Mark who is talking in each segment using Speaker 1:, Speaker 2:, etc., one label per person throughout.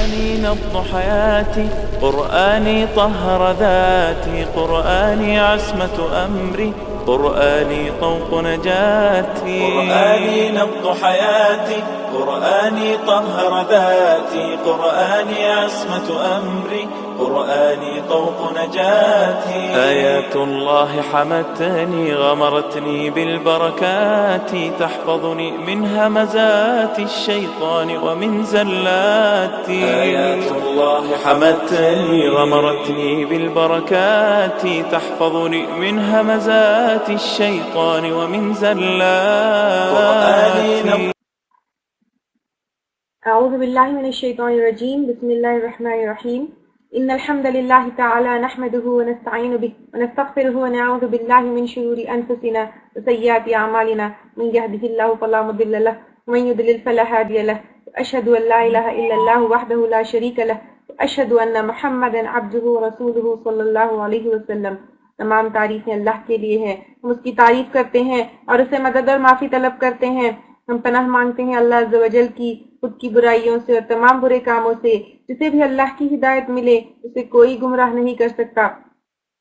Speaker 1: قرآني نبض حياتي، قرآني طهر ذاتي، قرآني عصمة أمري، قرآني طوق نجاتي. قرآني نبض حياتي، قرآني طهر ذاتي، قرآني عصمة أمري، قرآني طوق نجاتي. آيات الله حمتني غمرتني بالبركات، تحفظني من همزات الشيطان ومن زلاتي. آيات الله حمتني غمرتني بالبركات، تحفظني من همزات الشيطان ومن زلاتي.
Speaker 2: اعوذ باللہ من الشیطان الرجیم، بسم اللہ الرحمن الرحیم. ان الحمد للہ تعالی نحمده ونستعین به ونستغفره ونعوذ باللہ من شرور انفسنا وسیئات اعمالنا، من يهده الله فلا مضل له ومن يضلل فلا هادي له. اشهد ان لا الہ الا اللہ وحدہ لا شریک له، اشهد ان محمدا عبدہ ورسولہ صلی اللہ علیہ وسلم. تمام تعریفیں اللہ کے لیے ہیں، ہم اس کی تعریف کرتے ہیں اور اسے مدد اور معافی طلب کرتے ہیں. ہم پناہ مانگتے ہیں اللہ عز و جل کی خود کی برائیوں سے اور تمام برے کاموں سے. جسے بھی اللہ کی ہدایت ملے اسے کوئی گمراہ نہیں کر سکتا،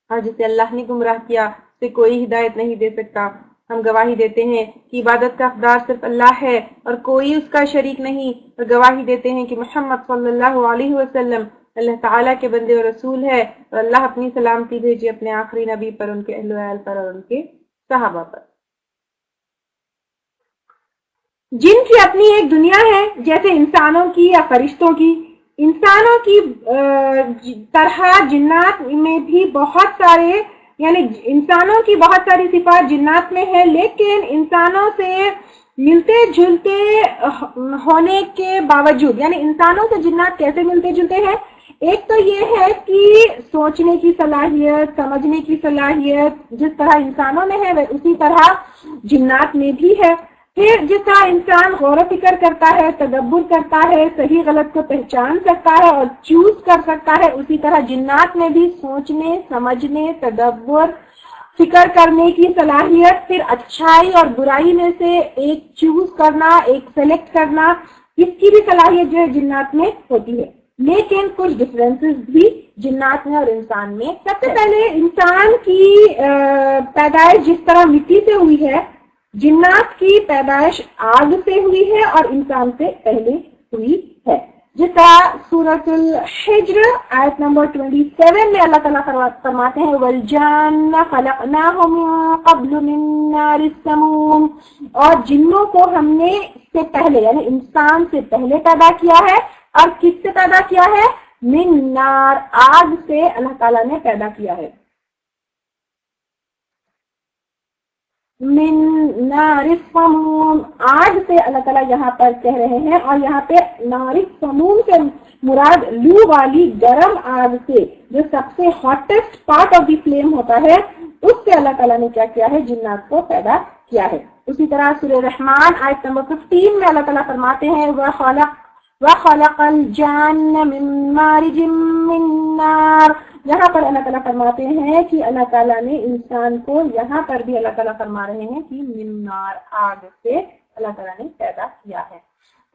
Speaker 2: اور جسے اللہ نے گمراہ کیا اسے کوئی ہدایت نہیں دے سکتا. ہم گواہی دیتے ہیں کہ عبادت کا حقدار صرف اللہ ہے اور کوئی اس کا شریک نہیں، اور گواہی دیتے ہیں کہ محمد صلی اللہ علیہ وسلم اللہ تعالیٰ کے بندے اور رسول ہے، اور اللہ اپنی سلامتی بھیجے اپنے آخری نبی پر، ان کے اہل و عیال پر اور ان کے صحابہ پر. جن کی اپنی ایک دنیا ہے جیسے انسانوں کی یا فرشتوں کی. انسانوں کی طرح جنات میں بھی بہت سارے، یعنی انسانوں کی بہت ساری صفات جنات میں ہے، لیکن انسانوں سے ملتے جلتے ہونے کے باوجود، یعنی انسانوں سے جنات کیسے ملتے جلتے ہیں؟ ایک تو یہ ہے کہ سوچنے کی صلاحیت، سمجھنے کی صلاحیت جس طرح انسانوں میں ہے اسی طرح جنات میں بھی ہے. پھر جس طرح انسان غور و فکر کرتا ہے، تدبر کرتا ہے، صحیح غلط کو پہچان سکتا ہے اور چوز کر سکتا ہے، اسی طرح جنات میں بھی سوچنے، سمجھنے، تدبر، فکر کرنے کی صلاحیت، پھر اچھائی اور برائی میں سے ایک چوز کرنا، ایک سلیکٹ کرنا، اس کی بھی صلاحیت جو ہے جنات میں ہوتی ہے. لیکن کچھ ڈفرینسز بھی جنات میں اور انسان میں. سب سے پہلے انسان کی پیدائش جس طرح مٹی سے ہوئی ہے، جنات کی پیدائش آگ سے ہوئی ہے اور انسان سے پہلے ہوئی ہے. جس طرح سورۃ الحجر آیت نمبر 27 میں اللہ تعالیٰ فرماتے ہیں وَالْجَانَّ خَلَقْنَاهُ مِن قَبْلُ مِن نَارِ السَّمُومِ، اور جنوں کو ہم نے سے پہلے یعنی انسان سے پہلے پیدا کیا ہے. اور کس سے پیدا کیا ہے؟ من نار، آگ سے اللہ تعالیٰ نے پیدا کیا ہے. من نار السموم، آگ سے اللہ تعالیٰ یہاں پر کہہ رہے ہیں، اور یہاں پہ نار السموم سے مراد لو والی گرم آگ سے، جو سب سے hottest part of the flame ہوتا ہے، اس سے اللہ تعالیٰ نے کیا کیا ہے؟ جنات کو پیدا کیا ہے. اسی طرح سورہ رحمان آیت نمبر 15 میں اللہ تعالیٰ فرماتے ہیں وَخَلَقَ الْجَانَّ مِن مَارِجٍ مِّن نَارٍ، یہاں پر اللہ تعالیٰ فرماتے ہیں کہ اللہ تعالیٰ نے انسان کو، یہاں پر بھی اللہ تعالیٰ فرما رہے ہیں کہ من نار، آگ سے اللہ تعالیٰ نے پیدا کیا ہے.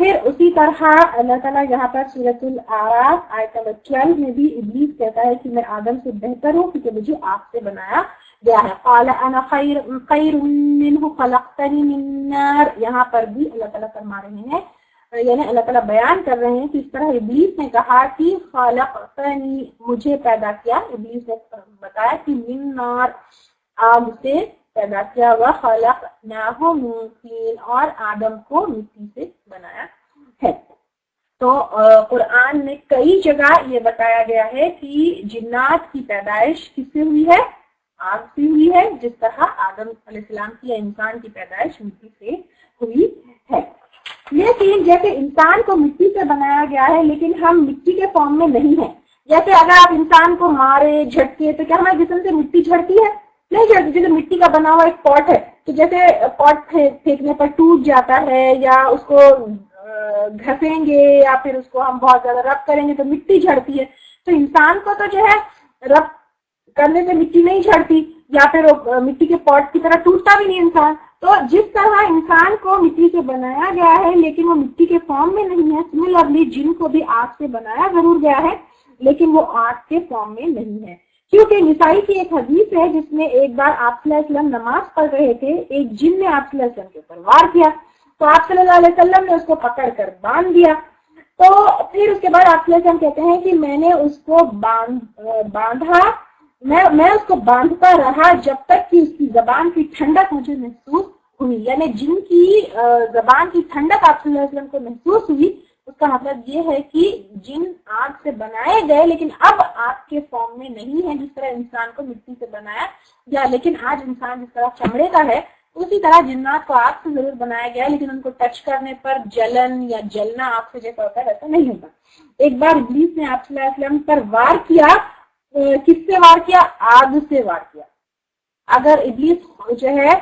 Speaker 2: پھر اسی طرح اللہ تعالیٰ یہاں پر سورۃ الاعراف آیت نمبر 12 میں بھی ابلیس کہتا ہے کہ میں آدم سے بہتر ہوں کیونکہ مجھے آگ سے بنایا گیا ہے. قال انا خیر منہ خلقتنی من نار، یہاں پر بھی اللہ تعالیٰ فرما رہے ہیں، یعنی اللہ تعالیٰ بیان کر رہے ہیں کہ اس طرح ابلیس نے کہا کہ خلقتنی، مجھے پیدا کیا. ابلیس نے بتایا کہ من نار، آگ سے پیدا کیا، وخلقناہ من طین، اور آدم کو مٹی سے بنایا ہے. تو قرآن میں کئی جگہ یہ بتایا گیا ہے کہ جنات کی پیدائش کس سے ہوئی ہے؟ آگ سے ہوئی ہے، جس طرح آدم علیہ السلام کی یا انسان کی پیدائش مٹی سے ہوئی ہے. لیکن جیسے انسان کو مٹی سے بنایا گیا ہے، لیکن ہم مٹی کے فارم میں نہیں ہیں. جیسے اگر آپ انسان کو مارے، جھٹکے، تو کیا ہمارے جسم سے مٹی جھڑتی ہے؟ نہیں جھڑتی. جیسے مٹی کا بنا ہوا ایک پاٹ ہے، تو جیسے پاٹ پھینکنے پر ٹوٹ جاتا ہے، یا اس کو گھسیں گے یا پھر اس کو ہم بہت زیادہ رب کریں گے تو مٹی جھڑتی ہے. تو انسان کو تو جو ہے رب کرنے سے مٹی نہیں جھڑتی، یا پھر مٹی کے پاٹ کی طرح ٹوٹتا بھی نہیں انسان. تو جس طرح انسان کو مٹی سے بنایا گیا ہے لیکن وہ مٹی کے فارم میں نہیں ہے، سملرلی جن کو بھی آگ سے بنایا ضرور گیا ہے لیکن وہ آگ کے فارم میں نہیں ہے. کیونکہ نسائی کی ایک حدیث ہے جس میں ایک بار آپ صلی اللہ علیہ وسلم نماز پڑھ رہے تھے، ایک جن نے آپ صلی اللہ علیہ وسلم کے اوپر وار کیا تو آپ صلی اللہ علیہ وسلم نے اس کو پکڑ کر باندھ دیا. تو پھر اس کے بعد آپ صلی اللہ علیہ وسلم کہتے ہیں کہ میں نے اس کو باندھا، میں اس کو باندھتا رہا جب تک کہ اس کی زبان کی ٹھنڈک مجھے محسوس ہوئی. یعنی جن کی زبان کی ٹھنڈک آپ صلی اللہ علیہ وسلم کو محسوس ہوئی، اس کا مطلب یہ ہے کہ جن آگ سے بنائے گئے لیکن اب آگ کے فارم میں نہیں ہے، جس طرح انسان کو مٹی سے بنایا گیا لیکن آج انسان جس طرح چمڑے کا ہے اسی طرح جنات کو آگ سے ضرور بنایا گیا لیکن ان کو ٹچ کرنے پر جلن یا جلنا آگ سے جیسا ہوتا ہے ویسا نہیں ہوتا. ایک بار ابلیس نے آپ صلی اللہ علیہ وسلم پر وار کیا، کس سے وار کیا؟ آگ سے وار کیا. اگر ابلیس جو ہے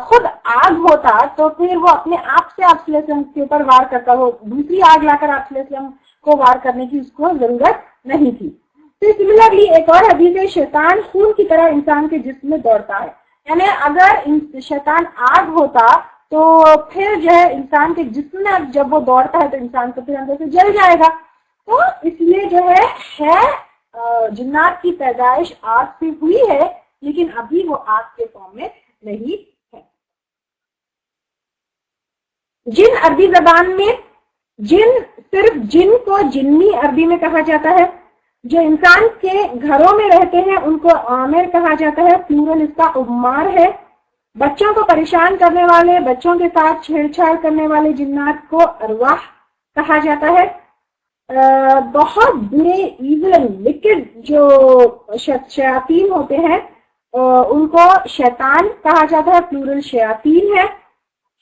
Speaker 2: خود آگ ہوتا تو پھر وہ اپنے آپ سے آپ صلی اللہ علیہ وسلم کے اوپر وار کرتا، وہ دوسری آگ لا کر آپ صلی اللہ علیہ وسلم کو وار کرنے کی اس کو ضرورت نہیں تھی. تو سملرلی ایک اور حدیث ہے، شیطان خون کی طرح انسان کے جسم میں دوڑتا ہے. یعنی اگر شیطان آگ ہوتا تو پھر جو ہے انسان کے جسم میں جب وہ دوڑتا ہے تو انسان کو پھر اندر سے جل جائے گا. تو اس لیے جو ہے جنات کی پیدائش آگ سے ہوئی ہے لیکن ابھی وہ آگ کے فارم میں نہیں ہے. جن عربی زبان میں جن صرف جن کو جنی عربی میں کہا جاتا ہے. جو انسان کے گھروں میں رہتے ہیں ان کو عامر کہا جاتا ہے، پلورل اس کا عمار ہے. بچوں کو پریشان کرنے والے، بچوں کے ساتھ چھیڑ چھاڑ کرنے والے جنات کو ارواح کہا جاتا ہے. بہت برے ایول اینڈ وکڈ جو شیاطین ہوتے ہیں ان کو شیطان کہا جاتا ہے، پلورل شیاطین ہے.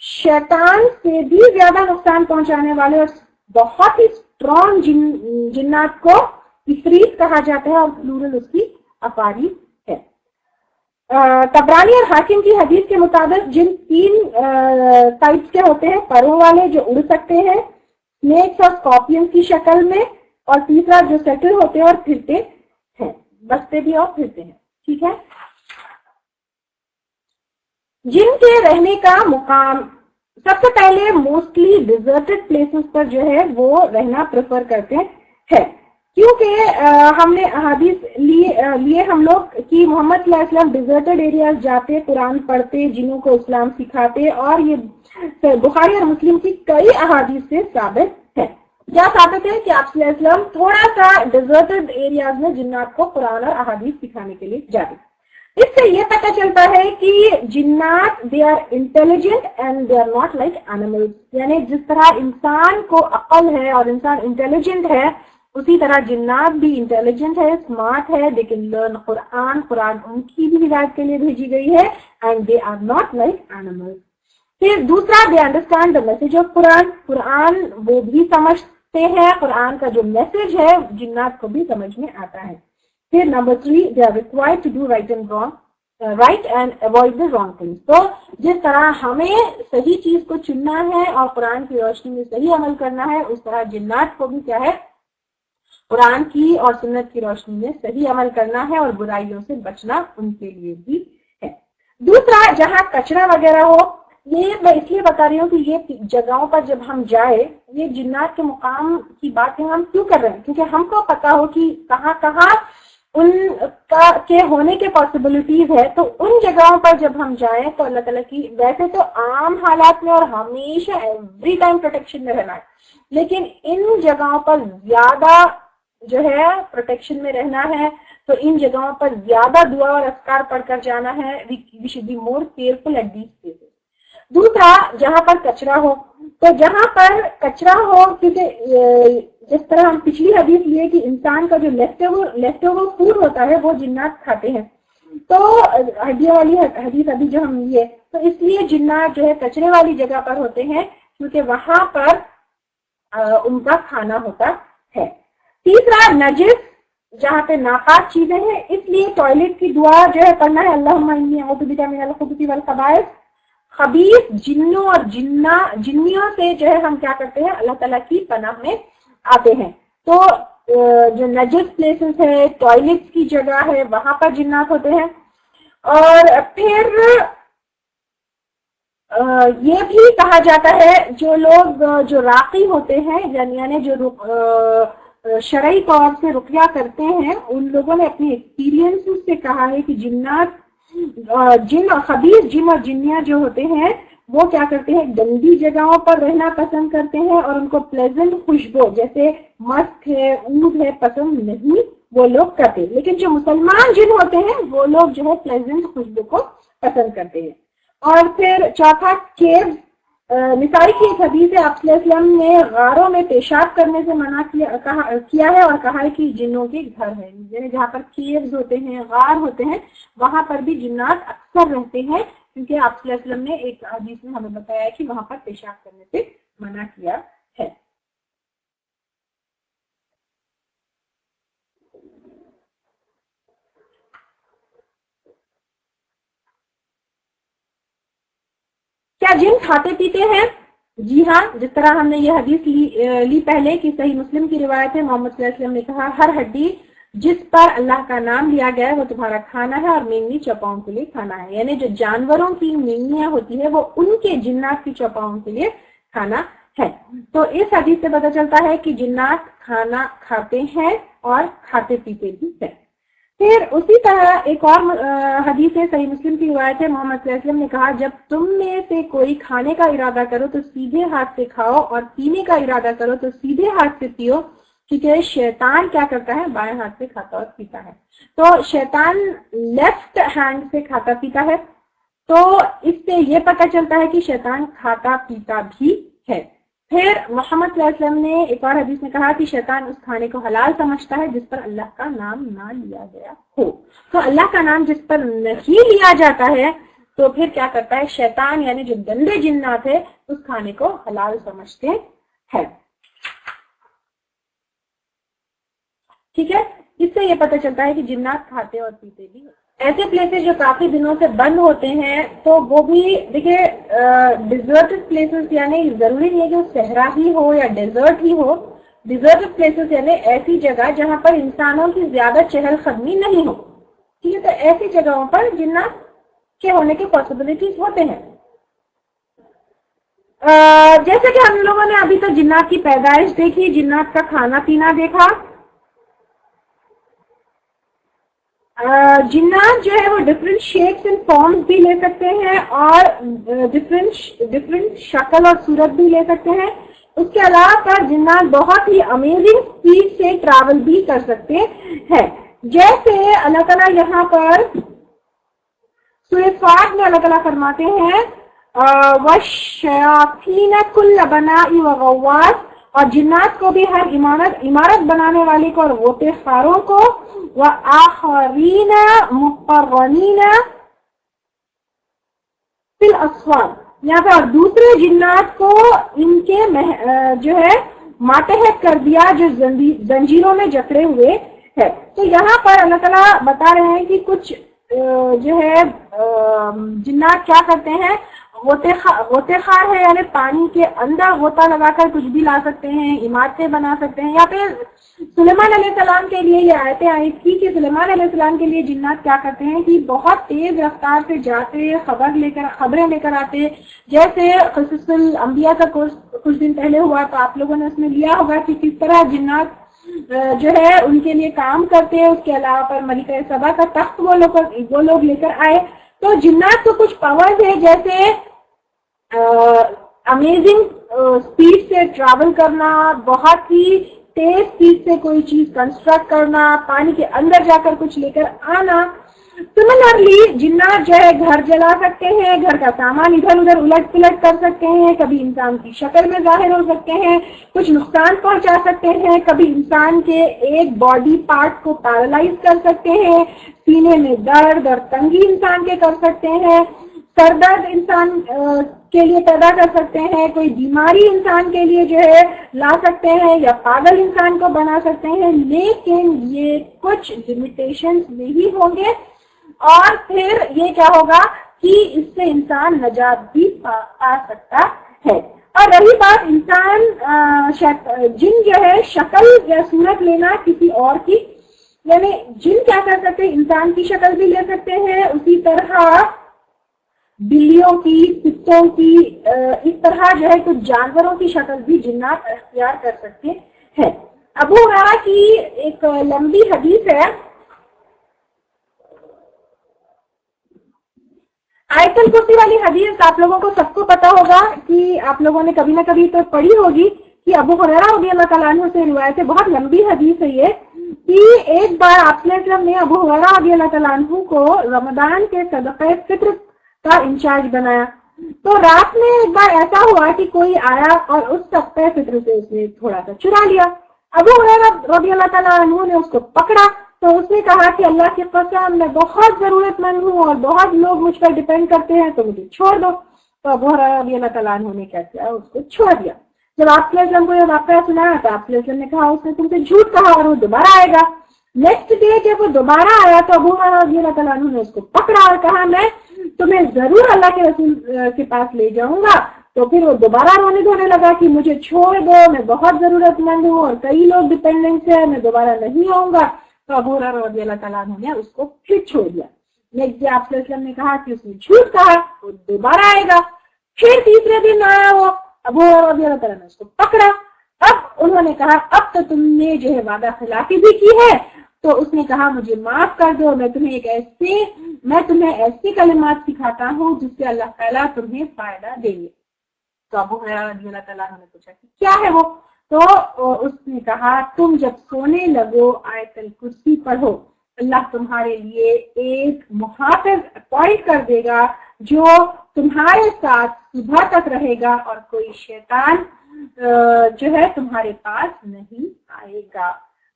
Speaker 2: شیطان سے بھی زیادہ نقصان پہنچانے والے اور بہت ہی اسٹرانگ جنات کو عفریت کہا جاتا ہے اور پلورل اس کی افاری ہے. طبرانی اور حاکم کی حدیث کے مطابق جن 3 ٹائپس کے ہوتے ہیں، پروں والے جو اڑ سکتے ہیں، اسنیکس اور اسکارپینس کی شکل میں، اور تیسرا جو سیٹل ہوتے ہیں اور پھرتے ہیں، بستے بھی اور پھرتے ہیں. ٹھیک ہے. جن کے رہنے کا مقام، سب سے پہلے موسٹلی ڈیزرٹڈ پلیسز پر جو ہے وہ رہنا پریفر کرتے ہیں، کیونکہ ہم نے احادیث لیے ہم لوگ کہ محمد صلی اللہ علیہ وسلم ڈیزرٹڈ ایریاز جاتے، قرآن پڑھتے، جنوں کو اسلام سکھاتے، اور یہ بخاری اور مسلم کی کئی احادیث سے ثابت ہے. کیا ثابت ہے کہ آپ صلی اللہ علیہ وسلم تھوڑا سا ڈیزرٹڈ ایریاز میں جنات کو قرآن اور احادیث سکھانے کے لیے جاتے. اس سے یہ پتہ چلتا ہے کہ جنات they are intelligent and they are not like animals. یعنی جس طرح انسان کو عقل ہے اور انسان انٹیلیجنٹ ہے، اسی طرح جنات بھی انٹیلیجنٹ ہے، اسمارٹ ہے، دے کین لرن قرآن ان کی بھی ہدایت کے لیے بھیجی گئی ہے، and they are not like animals. پھر دوسرا، they understand the message of Quran وہ بھی سمجھتے ہیں، قرآن کا جو میسج ہے جنات کو بھی سمجھ میں آتا ہے. پھر number 3، they are required to do right and avoid the wrong things. تو جس طرح ہمیں صحیح چیز کو چننا ہے اور قرآن کی روشنی میں صحیح عمل کرنا ہے، اس طرح جنات کو بھی کیا ہے، قرآن کی اور سنت کی روشنی میں صحیح عمل کرنا ہے اور برائیوں سے بچنا ان کے لیے بھی ہے. دوسرا، جہاں کچرا وغیرہ ہو، یہ میں اس لیے بتا رہی ہوں کہ یہ جگہوں پر جب ہم جائیں، یہ جنات کے مقام کی باتیں ہم کیوں کر رہے ہیں، کیونکہ ہم کو پتا ہو کہ کہاں کہاں ان کے ہونے کے پاسبلٹیز ہے. تو ان جگہوں پر جب ہم جائیں تو اللہ تعالیٰ کی ویسے تو عام حالات میں اور ہمیشہ ایوری ٹائم پروٹیکشن میں رہنا ہے، لیکن ان جگہوں پر زیادہ جو ہے پروٹیکشن میں رہنا ہے. تو ان جگہوں پر زیادہ دعا اور اذکار پڑھ کر جانا ہے. We should be more careful at these places. دوسرا، جہاں پر کچرا ہو، تو جہاں پر کچرا ہو، کیونکہ جس طرح ہم پچھلی حدیث لیے کہ انسان کا جو لیفٹ اوور فوڈ ہوتا ہے وہ جنات کھاتے ہیں، تو ہڈیوں والی حدیث ابھی جو ہم لیے، تو اس لیے جنات جو ہے کچرے والی جگہ پر ہوتے ہیں کیونکہ وہاں پر ان کا کھانا ہوتا ہے. تیسرا، نجس، جہاں پہ ناپاک چیزیں ہیں، اس لیے ٹوائلٹ کی دعا جو ہے پڑھنا ہے، اللہم انی اعوذ بک من الخبث والخبائث. خبیث جنوں اور جنیوں سے جو ہے ہم کیا کرتے ہیں، اللہ تعالیٰ کی پناہ میں آتے ہیں. تو جو نجس پلیسز ہے، ٹوائلٹ کی جگہ ہے، وہاں پر جنات ہوتے ہیں. اور پھر یہ بھی کہا جاتا ہے جو لوگ جو راقی ہوتے ہیں یعنی جو شرعی طور سے رقیہ کرتے ہیں، ان لوگوں نے اپنے ایکسپیرینس سے کہا ہے کہ جنات خبیث جن اور جنیاں جو ہوتے ہیں وہ کیا کرتے ہیں، گندی جگہوں پر رہنا پسند کرتے ہیں اور ان کو پلیزنٹ خوشبو جیسے مسک ہے، عود ہے پسند نہیں وہ لوگ کرتے، لیکن جو مسلمان جن ہوتے ہیں وہ لوگ جو ہے پلیزنٹ خوشبو کو پسند کرتے ہیں۔ اور پھر چوتھا کیو، نسائی کی ایک حدیث ہے، آپ صلی اللہ علیہ وسلم نے غاروں میں پیشاب کرنے سے منع کیا ہے اور کہا ہے کہ جنوں کے گھر ہے، یعنی جہاں پر کیوز ہوتے ہیں، غار ہوتے ہیں، وہاں پر بھی جنات اکثر رہتے ہیں، کیونکہ آپ صلی اللہ علیہ وسلم نے ایک حدیث میں ہمیں بتایا ہے کہ وہاں پر پیشاب کرنے سے منع کیا ہے۔ کیا جن کھاتے پیتے ہیں؟ جی ہاں، جس طرح ہم نے یہ حدیث لی پہلے کہ صحیح مسلم کی روایت ہے، محمد صلی اللہ علیہ وسلم نے کہا ہر ہڈی جس پر اللہ کا نام لیا گیا ہے وہ تمہارا کھانا ہے اور مینگنی چوپاؤں کے لیے کھانا ہے، یعنی جو جانوروں کی مینگنیاں ہوتی ہے وہ ان کے جنات کی چوپاؤں کے لیے کھانا ہے۔ تو اس حدیث سے پتہ چلتا ہے کہ جنات کھانا کھاتے ہیں اور کھاتے پیتے بھی ہیں۔ پھر اسی طرح ایک اور حدیث ہے، صحیح مسلم کی روایت ہے، محمد صلی اللہ علیہ وسلم نے کہا جب تم میں سے کوئی کھانے کا ارادہ کرو تو سیدھے ہاتھ سے کھاؤ اور پینے کا ارادہ کرو تو سیدھے ہاتھ سے پیو، کیونکہ شیطان کیا کرتا ہے، بائیں ہاتھ سے کھاتا اور پیتا ہے۔ تو شیطان لیفٹ ہینڈ سے کھاتا پیتا ہے، تو اس سے یہ پتہ چلتا ہے کہ شیطان کھاتا پیتا بھی ہے۔ پھر محمد صلی اللہ علیہ وسلم نے ایک اور حدیث میں کہا کہ شیطان اس کھانے کو حلال سمجھتا ہے جس پر اللہ کا نام نہ لیا گیا ہو۔ تو اللہ کا نام جس پر نہیں لیا جاتا ہے تو پھر کیا کرتا ہے شیطان، یعنی جو گندے جنات ہے اس کھانے کو حلال سمجھتے ہیں۔ ٹھیک ہے، اس سے یہ پتہ چلتا ہے کہ جنات کھاتے اور پیتے بھی۔ ایسے پلیسز جو کافی دنوں سے بند ہوتے ہیں تو وہ بھی دیکھیے ڈیزرٹڈ پلیسز، یعنی ضروری نہیں ہے کہ وہ صحرا ہی ہو یا ڈیزرٹ ہی ہو، ڈیزرٹڈ پلیسز یعنی ایسی جگہ جہاں پر انسانوں کی زیادہ چہل قدمی نہیں ہو، ٹھیک ہے، تو ایسی جگہوں پر جنات کے ہونے کے پاسبلٹیز ہوتے ہیں۔ جیسے کہ ہم لوگوں نے ابھی تو جنات کی پیدائش دیکھی، جنات کا کھانا پینا دیکھا۔ جنات جو ہے وہ ڈفرینٹ شیپس اینڈ فارمز بھی لے سکتے ہیں اور ڈفرینٹ شکل اور صورت بھی لے سکتے ہیں۔ اس کے علاوہ پر جنات بہت ہی امیزنگ اسپیڈ سے ٹریول بھی کر سکتے ہیں، جیسے اللہ تعالیٰ یہاں پر سورہ صاد میں اللہ تعالیٰ فرماتے ہیں وَالشَّيَاطِينَ كُلَّ بَنَاءٍ وَغَوَّاصٍ، اور جنات کو بھی ہر عمارت بنانے والے کو اور غوطے خاروں کو، وَآخَرِينَ مُقَرَّنِينَ فِي الْأَصْفَادِ، یہاں پہ اور دوسرے جنات کو ان کے جو ہے ماتحت کر دیا جو زنجیروں میں جکڑے ہوئے ہے۔ تو یہاں پر اللہ تعالیٰ بتا رہے ہیں کہ کچھ جو ہے جنات کیا کرتے ہیں، غوطے خار ہے، یعنی پانی کے اندر غوطہ لگا کر کچھ بھی لا سکتے ہیں، عمارتیں بنا سکتے ہیں۔ یا پھر سلیمان علیہ السلام کے لیے یہ آیتیں آئی تھی کہ سلیمان علیہ السلام کے لیے جنات کیا کرتے ہیں کہ بہت تیز رفتار سے جاتے، خبریں لے کر آتے، جیسے قصص الانبیاء کا کورس کچھ دن پہلے ہوا تو آپ لوگوں نے اس میں لیا ہوگا کہ کس طرح جنات جو ہے ان کے لیے کام کرتے ہیں۔ اس کے علاوہ پر ملکہ سبا کا تخت وہ لوگ لے کر آئے۔ تو جنات کو کچھ پاورز ہے، جیسے امیزنگ اسپیڈ سے ٹریول کرنا، بہت ہی تیز اسپیڈ سے کوئی چیز کنسٹرکٹ کرنا، پانی کے اندر جا کر کچھ لے کر آنا۔ سملرلی جنات جو ہے گھر جلا سکتے ہیں، گھر کا سامان ادھر ادھر الٹ پلٹ کر سکتے ہیں، کبھی انسان کی شکل میں ظاہر ہو سکتے ہیں، کچھ نقصان پہنچا سکتے ہیں، کبھی انسان کے ایک باڈی پارٹ کو پیرالائز کر سکتے ہیں، سینے میں درد اور تنگی انسان کے کر سکتے ہیں، سر درد انسان کے لیے پیدا کر سکتے ہیں، کوئی بیماری انسان کے لیے جو ہے لا سکتے ہیں، یا پاگل انسان کو بنا سکتے ہیں، لیکن یہ کچھ لمیٹیشنز نہیں ہوں گے۔ اور پھر یہ کیا ہوگا کہ اس سے انسان نجات بھی پا سکتا ہے۔ اور رہی بات انسان جن جو ہے شکل یا صورت لینا کسی اور کی، یعنی جن کیا کر سکتے ہیں، انسان کی شکل بھی لے سکتے ہیں، اسی طرح بلیوں کی، کتوں کی، اس طرح جو ہے کچھ جانوروں کی شکل بھی جنات اختیار کر سکتے ہیں۔ ابو ہریرہ کی ایک لمبی حدیث ہے، آیت الکرسی والی حدیث آپ لوگوں کو سب کو پتا ہوگا کہ آپ لوگوں نے کبھی نہ کبھی تو پڑھی ہوگی کہ ابو ہریرہ رضی اللہ تعالیٰ عنہ سے روایت ہے، بہت لمبی حدیث ہے یہ، کہ ایک بار آپ نے ابو ہریرہ رضی اللہ تعالیٰ عنہ کو رمضان کے صدقہ فطر کا انچارج بنایا، تو رات میں ایک بار ایسا ہوا کہ کوئی آیا اور اس صدقہ فطر سے اس نے تھوڑا سا چرا لیا۔ ابو ہریرہ رضی اللہ تعالیٰ عنہ نے اس کو پکڑا تو اس نے کہا کہ اللہ کی قسم میں بہت ضرورت مند ہوں اور بہت لوگ مجھ پر ڈیپینڈ کرتے ہیں، تو مجھے چھوڑ دو۔ تو ابو ہریرہ رضی اللہ تعالیٰ عنہ نے کیا کیا، اس کو چھوڑ دیا۔ جب آپ صلی اللہ علیہ وسلم کو یہ واقعہ سنایا تو آپ صلی اللہ علیہ وسلم نے کہا اس نے تم سے جھوٹ کہا اور وہ دوبارہ آئے گا۔ نیکسٹ ڈے جب وہ دوبارہ آیا تو ابو ہریرہ رضی اللہ تعالیٰ عنہ نے اس کو پکڑا اور کہا میں تمہیں ضرور اللہ کے رسول کے پاس لے جاؤں گا۔ تو پھر وہ دوبارہ رونے دھونے لگا کہ مجھے چھوڑ دو، میں بہت ضرورت مند ہوں اور کئی لوگ ڈپینڈنٹ ہیں، میں دوبارہ نہیں آؤں گا۔ تو ابو ہریرہ رضی اللہ تعالیٰ عنہ نے اس کو پھر چھوڑ دیا۔ نیکسٹ ڈے آپ صلی اللہ علیہ وسلم نے کہا کہ اس نے جھوٹ کہا، وہ دوبارہ آئے گا۔ پھر تیسرے دن آیا وہ، ابو ہریرہ رضی اللہ تعالیٰ نے اس کو پکڑا۔ اب انہوں نے کہا اب تو تم نے جو ہے وعدہ خلافی بھی کی ہے، تو اس نے کہا مجھے معاف کر دو، میں تمہیں ایسی کلمات سکھاتا ہوں جس سے اللہ تعالیٰ تمہیں فائدہ دیں گے۔ تو ابو ہریرہ رضی اللہ تعالیٰ عنہ نے پوچھا کہ کیا ہے وہ؟ تو اس نے کہا تم جب سونے لگو آیت الکرسی پڑھو، اللہ تمہارے لیے ایک محافظ اپوائنٹ کر دے گا جو تمہارے ساتھ صبح تک رہے گا اور کوئی شیطان جو ہے تمہارے پاس نہیں آئے گا۔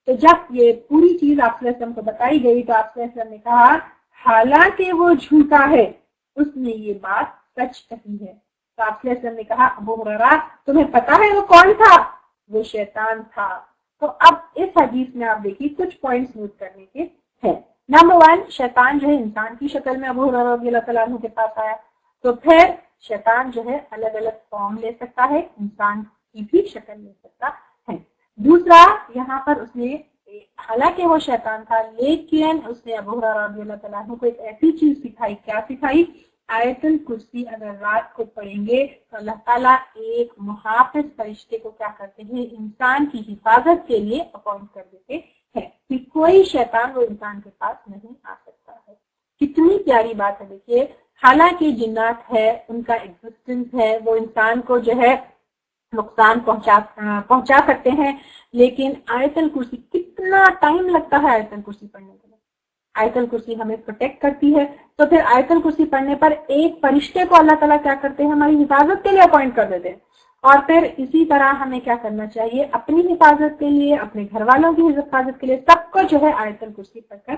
Speaker 2: تو جب یہ پوری چیز آپ صلی اللہ علیہ وسلم کو بتائی گئی تو آپ صلی اللہ علیہ وسلم نے کہا حالانکہ وہ جھوٹا ہے، اس نے یہ بات سچ کہی ہے۔ تو آپ صلی اللہ علیہ وسلم نے کہا ابو ہریرہ تمہیں پتا ہے وہ کون تھا؟ وہ شیطان تھا۔ تو اب اس حدیث میں آپ دیکھیے کچھ پوائنٹس نوٹ کرنے کے ہیں۔ نمبر 1، شیطان جو ہے انسان کی شکل میں ابو ہریرہ رضی اللہ تعالیٰ عنہ کے پاس آیا، تو پھر شیطان جو ہے الگ الگ فارم لے سکتا ہے، انسان کی بھی شکل لے سکتا ہے۔ دوسرا، یہاں پر اس نے حالانکہ وہ شیطان تھا لیکن اس نے ابو ہریرہ رضی اللہ تعالیٰ عنہ کو ایک ایسی چیز سکھائی، کیا سکھائی؟ آیت الکرسی اگر رات کو پڑھیں گے تو اللہ تعالیٰ ایک محافظ فرشتے کو کیا کرتے ہیں، انسان کی حفاظت کے لیے اپوائنٹ کر دیتے ہیں کہ کوئی شیطان وہ انسان کے پاس نہیں آ سکتا ہے۔ کتنی پیاری بات ہے، دیکھیے حالانکہ جنات ہے، ان کا ایگزسٹنس ہے، وہ انسان کو جو ہے نقصان پہنچا سکتے ہیں، لیکن آیت الکرسی کتنا ٹائم لگتا ہے آیت الکرسی پڑھنے کے لیے؟ آیت الکرسی ہمیں پروٹیکٹ کرتی ہے، تو پھر آیت الکرسی پڑھنے پر ایک فرشتے کو اللہ تعالیٰ کیا کرتے ہیں، ہماری حفاظت کے لیے اپوائنٹ کر دیتے ہیں۔ اور پھر اسی طرح ہمیں کیا کرنا چاہیے، اپنی حفاظت کے لیے، اپنے گھر والوں کی حفاظت کے لیے، سب کو جو ہے آیت الکرسی پڑھ کر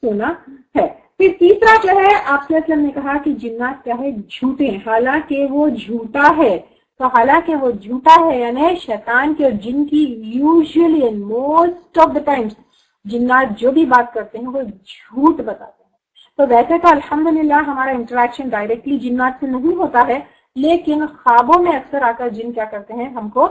Speaker 2: سونا ہے۔ پھر تیسرا جو ہے آپ صلی اللہ علیہ وسلم نے کہا کہ جنات کیا ہے، جھوٹے ہیں، حالانکہ وہ جھوٹا ہے۔ تو حالانکہ وہ جھوٹا ہے یعنی شیطان کے اور جن کی usually most of the times جنات جو بھی بات کرتے ہیں وہ جھوٹ بتاتے ہیں۔ تو ویسے تو الحمدللہ ہمارا انٹریکشن ڈائریکٹلی جنات سے نہیں ہوتا ہے، لیکن خوابوں میں اکثر آ کر جن کیا کرتے ہیں، ہم کو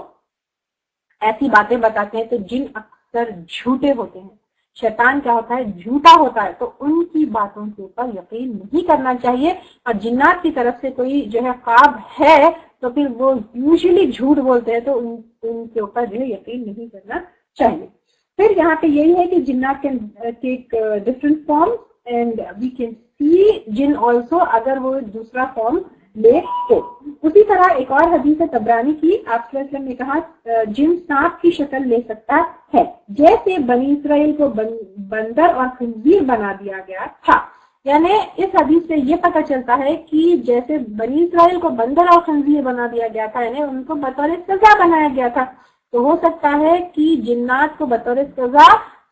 Speaker 2: ایسی باتیں بتاتے ہیں۔ تو جن اکثر جھوٹے ہوتے ہیں، شیطان کیا ہوتا ہے، جھوٹا ہوتا ہے، تو ان کی باتوں کے اوپر یقین نہیں کرنا چاہیے۔ اور جنات کی طرف سے کوئی جو ہے خواب ہے تو پھر وہ یوزلی جھوٹ بولتے ہیں، تو ان کے اوپر جو ہے یقین نہیں کرنا چاہیے۔ پھر یہاں پہ یہی ہے کہ جنات can take different forms and we can see جن آلسو اگر وہ دوسرا فارم لے تو۔ اسی طرح ایک اور حدیث ہے طبرانی کی، آپ صلی اللہ علیہ وسلم نے کہا جن سانپ کی شکل لے سکتا ہے، جیسے بنی اسرائیل کو بندر اور خنزیر بنا دیا گیا تھا۔ یعنی اس حدیث سے یہ پتہ چلتا ہے کہ جیسے بنی اسرائیل کو بندر اور خنزیر بنا دیا گیا تھا، یعنی ان کو بطور سزا بنایا گیا تھا، تو ہو سکتا ہے کہ جنات کو بطور سزا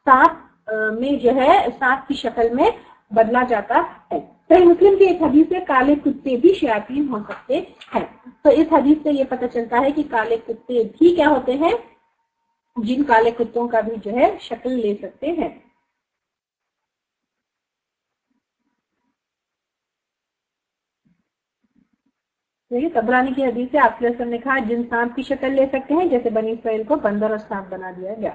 Speaker 2: سانپ میں جو ہے سانپ کی شکل میں بدلا جاتا ہے۔ صحیح مسلم کی ایک حدیث سے کالے کتے بھی شیاطین ہو سکتے ہیں۔ تو اس حدیث سے یہ پتہ چلتا ہے کہ کالے کتے بھی کیا ہوتے ہیں، جن کالے کتوں کا بھی جو ہے شکل لے سکتے ہیں۔ طبرانی کی حدیث سے آپ صلی اللہ علیہ وسلم نے کہا جن سانپ کی شکل لے سکتے ہیں، جیسے بنی اسرائیل کو بندر اور سانپ بنا دیا گیا۔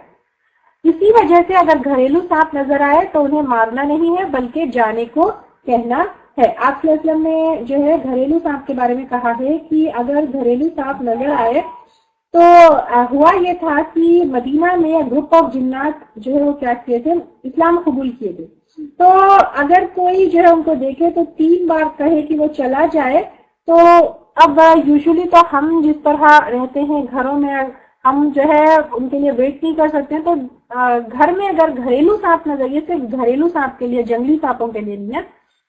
Speaker 2: اسی وجہ سے اگر گھریلو سانپ نظر آئے تو انہیں مارنا نہیں ہے بلکہ جانے کو کہنا ہے. آپ صلی اللہ علیہ وسلم نے جو ہے گھریلو سانپ کے بارے میں کہا ہے کہ اگر گھریلو سانپ نظر آئے تو ہوا یہ تھا کہ مدینہ میں گروپ آف جنات جو ہے وہ کیا کیے تھے, اسلام قبول کیے تھے. تو اگر کوئی جو ہے ان کو دیکھے تو 3 بار کہے کہ وہ چلا جائے. تو اب یوزلی تو ہم جس طرح رہتے ہیں گھروں میں, ہم جو ہے ان کے لیے ویٹ نہیں کر سکتے ہیں. تو گھر میں اگر گھریلو سانپ نظر, یہ صرف گھریلو سانپ کے لیے, جنگلی سانپوں کے لیے نہیں ہے,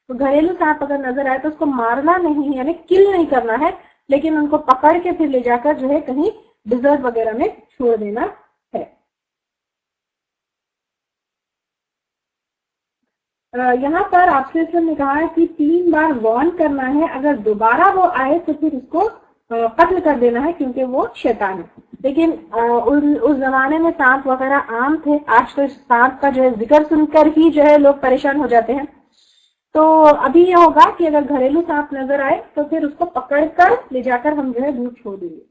Speaker 2: تو گھریلو سانپ اگر نظر آئے تو اس کو مارنا نہیں, یعنی کل نہیں کرنا ہے, لیکن ان کو پکڑ کے پھر لے جا کر جو ہے کہیں ڈیزرٹ وغیرہ میں چھوڑ دینا ہے. یہاں پر آپ سے نے کہا ہے کہ 3 بار وارن کرنا ہے, اگر دوبارہ وہ آئے تو پھر اس کو قتل کر دینا ہے کیونکہ وہ شیطان ہے. لیکن اس زمانے میں سانپ وغیرہ عام تھے. آج تو سانپ کا جو ہے ذکر سن کر ہی جو ہے لوگ پریشان ہو جاتے ہیں. تو ابھی یہ ہوگا کہ اگر گھریلو سانپ نظر آئے تو پھر اس کو پکڑ کر لے جا کر ہم جو ہے دور چھوڑ دیں گے.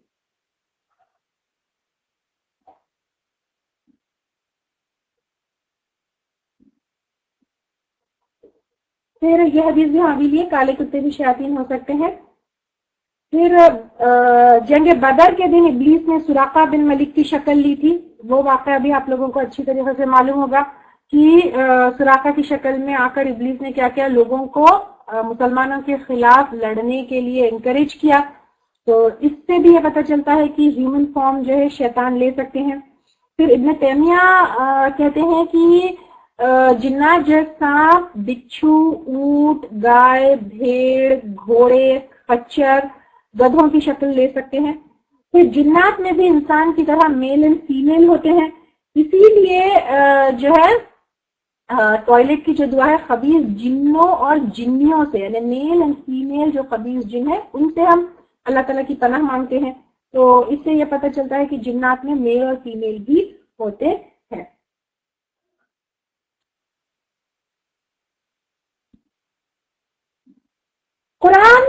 Speaker 2: پھر یہ حدیث بھی حاوی ہے, کالے کتے بھی شیاطین ہو سکتے ہیں. پھر جنگ بدر کے دن ابلیس نے سراقہ بن ملک کی شکل لی تھی. وہ واقعہ بھی آپ لوگوں کو اچھی طریقے سے معلوم ہوگا کہ سراقہ کی شکل میں آ کر ابلیس نے کیا کیا, لوگوں کو مسلمانوں کے خلاف لڑنے کے لیے انکریج کیا. تو اس سے بھی یہ پتہ چلتا ہے کہ ہیومن فارم جو ہے شیطان لے سکتے ہیں. پھر ابن تیمیہ کہتے ہیں کہ جنات جو سانپ, بچھو, اونٹ, گائے, بھیڑ, گھوڑے, خچر, گدھوں کی شکل لے سکتے ہیں. پھر جنات میں بھی انسان کی طرح میل اینڈ فیمیل ہوتے ہیں. اسی لیے جو ہے ٹوائلٹ کی جو دعا ہے, خبیث جنوں اور جنیوں سے, یعنی میل اینڈ فیمیل جو خبیث جن ہے ان سے ہم اللہ تعالیٰ کی پناہ مانگتے ہیں. تو اس سے یہ پتہ چلتا ہے کہ جنات میں میل اور فیمیل بھی ہوتے ہیں. قرآن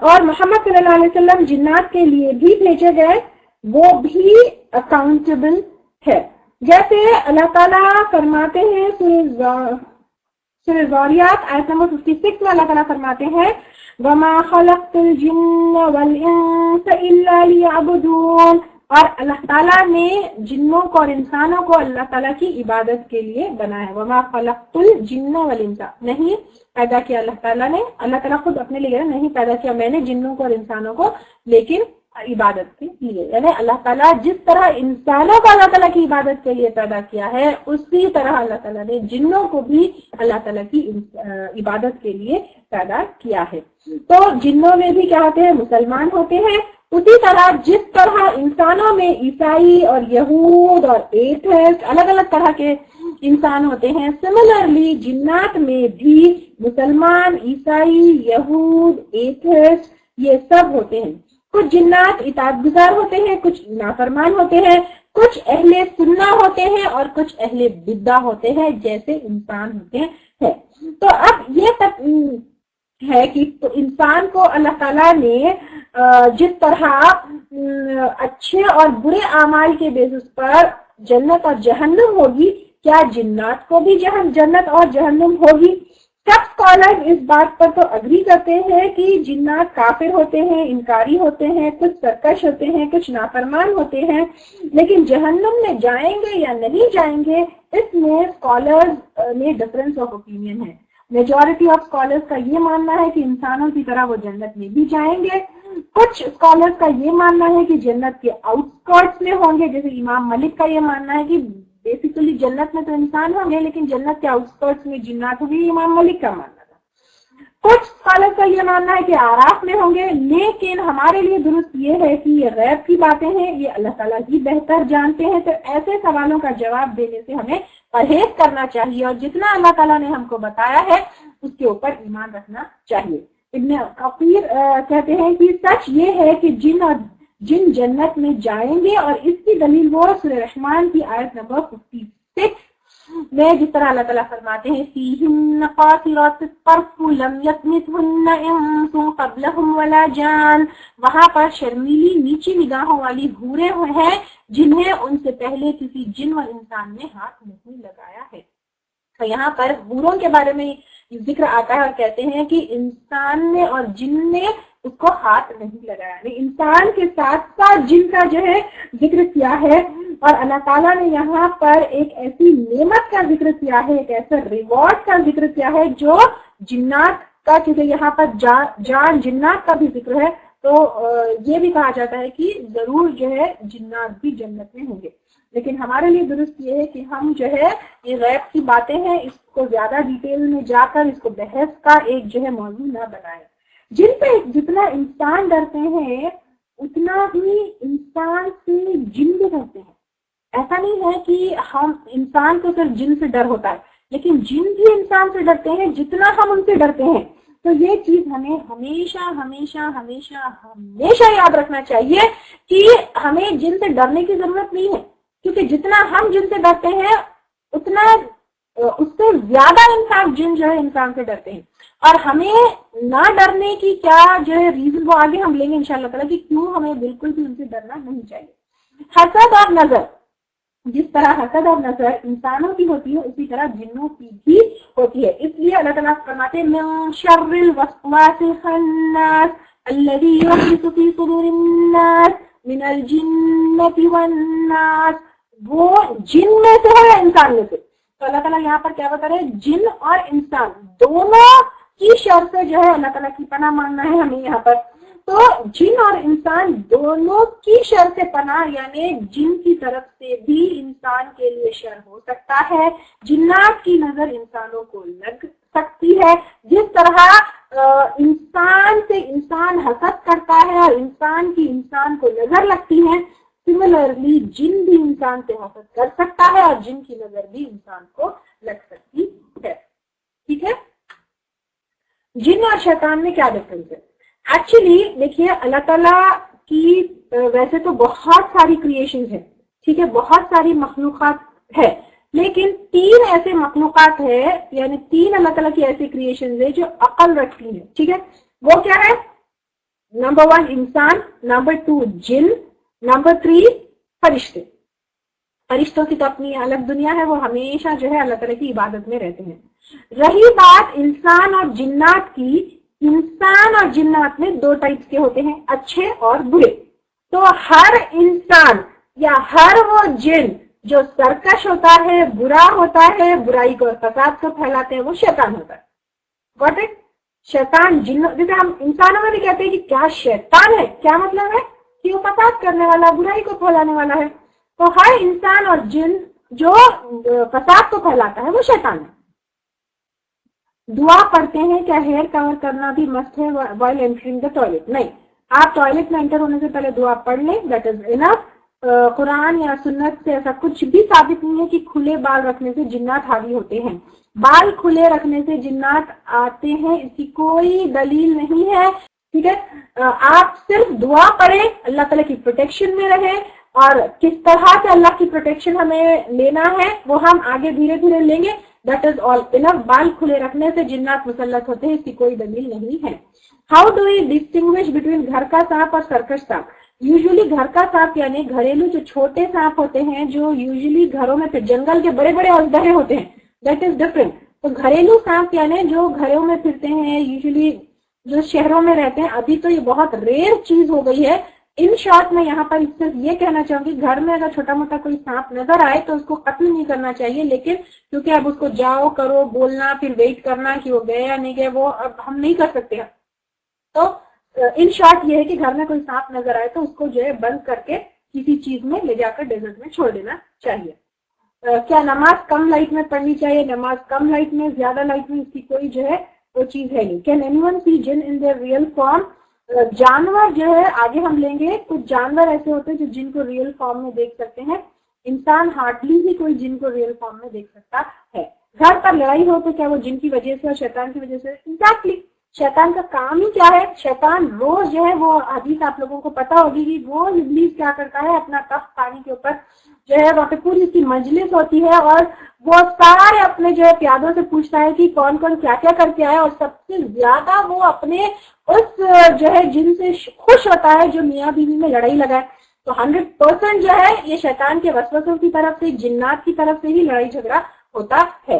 Speaker 2: اور محمد صلی اللہ علیہ وسلم جنات کے لیے بھی بھیجے گئے, وہ بھی اکاؤنٹیبل ہے. جیسے اللہ تعالیٰ فرماتے ہیں سورہ ذاریات آیت نمبر 56 میں, اللہ تعالیٰ فرماتے ہیں وَمَا خَلَقْتُ الْجِنَّ وَالْإِنسَ إِلَّا لِيَعْبُدُونَ, اور اللہ تعالیٰ نے جنوں کو اور انسانوں کو اللہ تعالیٰ کی عبادت کے لیے بنایا. وَمَا خَلَقْتُ الْجِنَّ وَالْإِنسَ, نہیں پیدا کیا اللہ تعالیٰ نے, اللہ تعالیٰ خود اپنے لیے نہیں پیدا کیا میں نے جنوں کو اور انسانوں کو, لیکن عبادت کے لیے. یعنی اللہ تعالیٰ جس طرح انسانوں کو اللہ تعالیٰ کی عبادت کے لیے پیدا کیا ہے, اسی طرح اللہ تعالیٰ نے جنوں کو بھی اللہ تعالیٰ کی عبادت کے لیے پیدا کیا ہے. تو جنوں میں بھی کیا ہوتے ہیں, مسلمان ہوتے ہیں. اسی طرح جس طرح انسانوں میں عیسائی اور یہود اور ایتھسٹ الگ الگ طرح کے انسان ہوتے ہیں, سملرلی جنات میں بھی مسلمان, عیسائی, یہود, ایتھسٹ یہ سب ہوتے ہیں. کچھ جنات اطاعت گزار ہوتے ہیں, کچھ نافرمان ہوتے ہیں, کچھ اہل سنہ ہوتے ہیں اور کچھ اہل بدعہ ہوتے ہیں, جیسے انسان ہوتے ہیں. تو اب یہ تک ہے کہ تو انسان کو اللہ تعالیٰ نے جس طرح اچھے اور برے اعمال کے بیسس پر جنت اور جہنم ہوگی, کیا جنات کو بھی جنت اور جہنم ہوگی؟ سب اسکالر اس بات پر تو اگری کرتے ہیں کہ جنات کافر ہوتے ہیں, انکاری ہوتے ہیں, کچھ سرکش ہوتے ہیں, کچھ نافرمان ہوتے ہیں, لیکن جہنم میں جائیں گے یا نہیں جائیں گے اس میں اسکالرز میں ڈفرینس آف اوپینین ہے. میجورٹی آف اسکالرز کا یہ ماننا ہے کہ انسانوں کی طرح وہ جنت میں بھی جائیں گے. کچھ اسکالرز کا یہ ماننا ہے کہ جنت کے آؤٹ اسکرٹس میں ہوں گے, جیسے امام ملک کا یہ ماننا ہے کہ بیسیکلی جنت میں تو انسان ہوں گے لیکن جنت کے آؤٹ اسکرٹس میں جنات ہوں گے, یہ امام ملک کا ماننا تھا. کچھ اسکالرز کا یہ ماننا ہے کہ آراف میں ہوں گے, لیکن ہمارے لیے درست یہ ہے کہ یہ غیب کی باتیں ہیں, یہ اللہ تعالیٰ ہی بہتر جانتے ہیں. تو ایسے سوالوں کا جواب دینے سے ہمیں پرہیز کرنا چاہیے, اور جتنا اللہ تعالیٰ نے ہم کو بتایا ہے اس کے اوپر ایمان رکھنا چاہیے. ابن کثیر کہتے ہیں کہ سچ یہ ہے کہ جن جنت میں جائیں گے, اور اس کی دلیل وہ سورہ رحمان کی آیت نمبر 56 میں جس طرح اللہ تعالیٰ فرماتے ہیں فیہن قاصرات الطرف لم یطمثہن انس قبلہم ولا جان, وہاں پر شرمیلی نیچی نگاہوں والی حوریں ہیں جنہیں ان سے پہلے کسی جن و انسان نے ہاتھ نہیں لگایا ہے. تو یہاں پر حوروں کے بارے میں ذکر آتا ہے اور کہتے ہیں کہ انسان نے اور جن نے اس کو ہاتھ نہیں لگایا، یعنی انسان کے ساتھ ساتھ جن کا جو ہے ذکر کیا ہے، اور اللہ تعالیٰ نے یہاں پر ایک ایسی نعمت کا ذکر کیا ہے، ایک ایسا ریوارڈ کا ذکر کیا ہے جو جنات کا، کیونکہ یہاں پر جان جنات کا بھی ذکر ہے، تو یہ بھی کہا جاتا ہے کہ ضرور جو ہے جنات بھی جنت میں ہوں گے. لیکن ہمارے لیے درست یہ ہے کہ ہم جو ہے یہ غیب کی باتیں ہیں اس کو زیادہ ڈیٹیل میں جا کر اس کو بحث کا ایک جو ہے موضوع نہ بنائیں. جن پہ جتنا انسان ڈرتے ہیں اتنا ہی انسان سے جن بھی ڈرتے ہیں. ایسا نہیں ہے کہ ہم انسان کو صرف جن سے ڈر ہوتا ہے، لیکن جن بھی انسان سے ڈرتے ہیں جتنا ہم ان سے ڈرتے ہیں. تو یہ چیز ہمیں ہمیشہ ہمیشہ ہمیشہ ہمیشہ یاد رکھنا چاہیے کہ ہمیں جن سے ڈرنے کی ضرورت نہیں ہے، کیونکہ جتنا ہم جن سے ڈرتے ہیں اتنا اس سے زیادہ انسان جن جو ہے انسان سے ڈرتے ہیں. اور ہمیں نہ ڈرنے کی کیا جو ہے ریزن وہ آگے ہم لیں گے انشاءاللہ تعالیٰ کہ کیوں ہمیں بالکل بھی ان سے ڈرنا نہیں چاہیے. حسد اور نظر، جس طرح حسد اور نظر انسانوں کی ہوتی ہے اسی طرح جنوں کی بھی ہوتی ہے. اس لیے اللہ تعالیٰ فرماتے ہیں من شر الوسواس الخناس الذی یوسوس فی صدور الناس من الجنۃ والناس. وہ جن میں سے ہے یا انسان میں سے؟ تو اللہ تعالیٰ یہاں پر کیا بتا رہے ہیں؟ جن اور انسان دونوں کی شر سے جو ہے اللہ تعالیٰ کی پناہ مانگنا ہے ہمیں یہاں پر. تو جن اور انسان دونوں کی شر سے پناہ، یعنی جن کی طرف سے بھی انسان کے لیے شر ہو سکتا ہے، جنات کی نظر انسانوں کو لگ سکتی ہے. جس طرح انسان سے انسان حسد کرتا ہے اور انسان کی انسان کو نظر لگتی ہے، سملرلی جن بھی انسان سے حسد کر سکتا ہے اور جن کی نظر بھی انسان کو لگ سکتی ہے. ٹھیک ہے، جن اور شیطان میں کیا ڈفرنس ہے؟ ایکچولی دیکھیے اللہ تعالیٰ کی ویسے تو بہت ساری کریشنز ہیں، ٹھیک ہے، بہت ساری مخلوقات ہے، لیکن 3 ایسے مخلوقات ہے، یعنی 3 اللہ تعالیٰ کی ایسی کریشنز ہے جو عقل رکھتی ہیں. ٹھیک ہے، وہ کیا ہے؟ نمبر 1 انسان، نمبر 2 جن، نمبر 3 فرشتے. فرشتوں کی تو اپنی الگ دنیا ہے، وہ ہمیشہ جو ہے اللہ تعالیٰ کی عبادت میں رہتے ہیں. رہی بات انسان اور جنات کی، انسان اور جنات میں 2 ٹائپس کے ہوتے ہیں، اچھے اور برے. تو ہر انسان یا ہر وہ جن جو سرکش ہوتا ہے، برا ہوتا ہے، برائی کو اور فساد کو پھیلاتے ہیں، وہ شیطان ہوتا ہے. Got it? شیطان جن، جیسے ہم انسانوں میں بھی کہتے ہیں کہ کیا شیطان ہے، کیا مطلب ہے کہ وہ فساد کرنے والا، برائی کو پھیلانے والا ہے. تو ہر انسان اور جن جو فساد کو پھیلاتا ہے وہ شیطان ہے. دعا پڑھتے ہیں، کیا ہیئر کور کرنا بھی مسٹ ہے وائل انٹرنگ دا ٹوائلٹ؟ نہیں، آپ ٹوائلٹ میں انٹر ہونے سے پہلے دعا پڑھ لیں، دیٹ از انف. قرآن یا سنت سے ایسا کچھ بھی ثابت نہیں ہے کہ کھلے بال رکھنے سے جنات حاوی ہوتے ہیں. بال کھلے رکھنے سے جنات آتے ہیں، اس کی کوئی دلیل نہیں ہے. ٹھیک ہے، آپ صرف دعا پڑھیں، اللہ تعالیٰ کی پروٹیکشن میں رہیں، اور کس طرح سے اللہ کی پروٹیکشن ہمیں لینا ہے وہ ہم آگے دھیرے دھیرے لیں گے. دیٹ از آل انف. بال کھلے رکھنے سے جنات مسلط ہوتے ہیں، اس کی کوئی دلیل نہیں ہے. How do you distinguish between گھر کا سانپ اور سرکش سانپ؟ یوزلی گھر کا سانپ یعنی گھریلو جو چھوٹے سانپ ہوتے ہیں، جو یوزلی گھروں میں، پھر جنگل کے بڑے بڑے اژدہے ہوتے ہیں، دیٹ از ڈفرنٹ. تو گھریلو سانپ یعنی جو گھروں میں پھرتے ہیں، یوزلی جو شہروں میں رہتے ہیں. ابھی تو یہ بہت ریئر چیز ہو گئی ہے. ان شارٹ میں یہاں پر صرف یہ کہنا چاہوں گی، گھر میں اگر چھوٹا موٹا کوئی سانپ نظر آئے تو اس کو قتل نہیں کرنا چاہیے، لیکن کیونکہ اب اس کو جاؤ کرو بولنا، پھر ویٹ کرنا کہ وہ گئے یا نہیں گئے، وہ اب ہم نہیں کر سکتے ہیں. تو ان شارٹ یہ ہے کہ گھر میں کوئی سانپ نظر آئے تو اس کو جو ہے بند کر کے کسی چیز میں لے جا کر ڈیزرٹ میں چھوڑ دینا چاہیے. کیا نماز کم لائٹ میں پڑھنی چاہیے؟ نماز کم لائٹ میں، زیادہ لائٹ میں، اس کی کوئی جو ہے وہ چیز ہے نہیں. کین اینی ون سی جن ان دیئر ریئل فارم؟ جانور جو ہے آگے ہم لیں گے، کچھ جانور ایسے ہوتے ہیں جو جن کو ریئل فارم میں دیکھ سکتے ہیں. انسان ہارڈلی ہی کوئی جن کو ریئل فارم میں دیکھ سکتا ہے. گھر پر لڑائی ہو تو کیا وہ جن کی وجہ سے اور شیطان کی وجہ سے؟ ایگزیکٹلی. شیطان کا کام ہی کیا ہے؟ شیطان روز جو ہے وہ حدیث آپ لوگوں کو پتا ہوگی کہ وہ ابلیس کیا کرتا ہے، اپنا تخت پانی کے اوپر جو ہے وہاں پہ پوری اس کی مجلس ہوتی ہے، اور وہ سارے اپنے جو ہے پیادوں سے پوچھتا ہے کہ کون کون کیا کیا کر کے آیا، اور سب سے زیادہ وہ اپنے اس جو ہے جن سے خوش ہوتا ہے جو میاں بیوی میں لڑائی لگائے. تو 100% جو ہے یہ شیطان کے وسوسوں کی طرف سے، جنات کی طرف سے ہی لڑائی جھگڑا ہوتا ہے.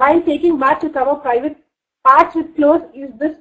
Speaker 2: While taking bath to cover private parts with clothes, is this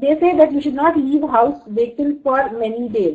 Speaker 2: They say that you should not leave house vacant for many days.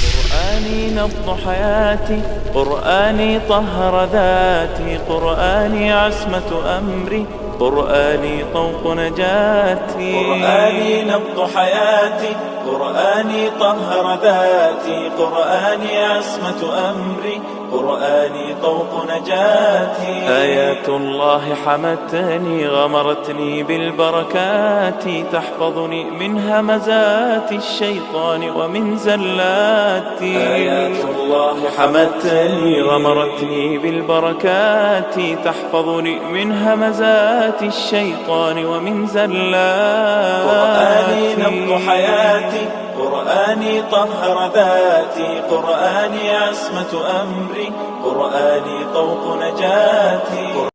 Speaker 1: قرآني نبض حياتي، قرآني طهر ذاتي، قرآني عصمة أمري، قرآني طوق نجاتي. قرآني نبض حياتي، قرآني طهر ذاتي، قرآني عصمة أمري، قرآني طوق نجاتي. آيات الله حمتني، غمرتني بالبركات، تحفظني من همزات الشيطان ومن زلاتي. آيات الله حمتني، غمرتني بالبركات، تحفظني من همزات الشيطان ومن زلاتي. قرآني نبض حياتي، قرآني طهر ذاتي، قرآني عصمة أمري، قرآني طوق نجاتي.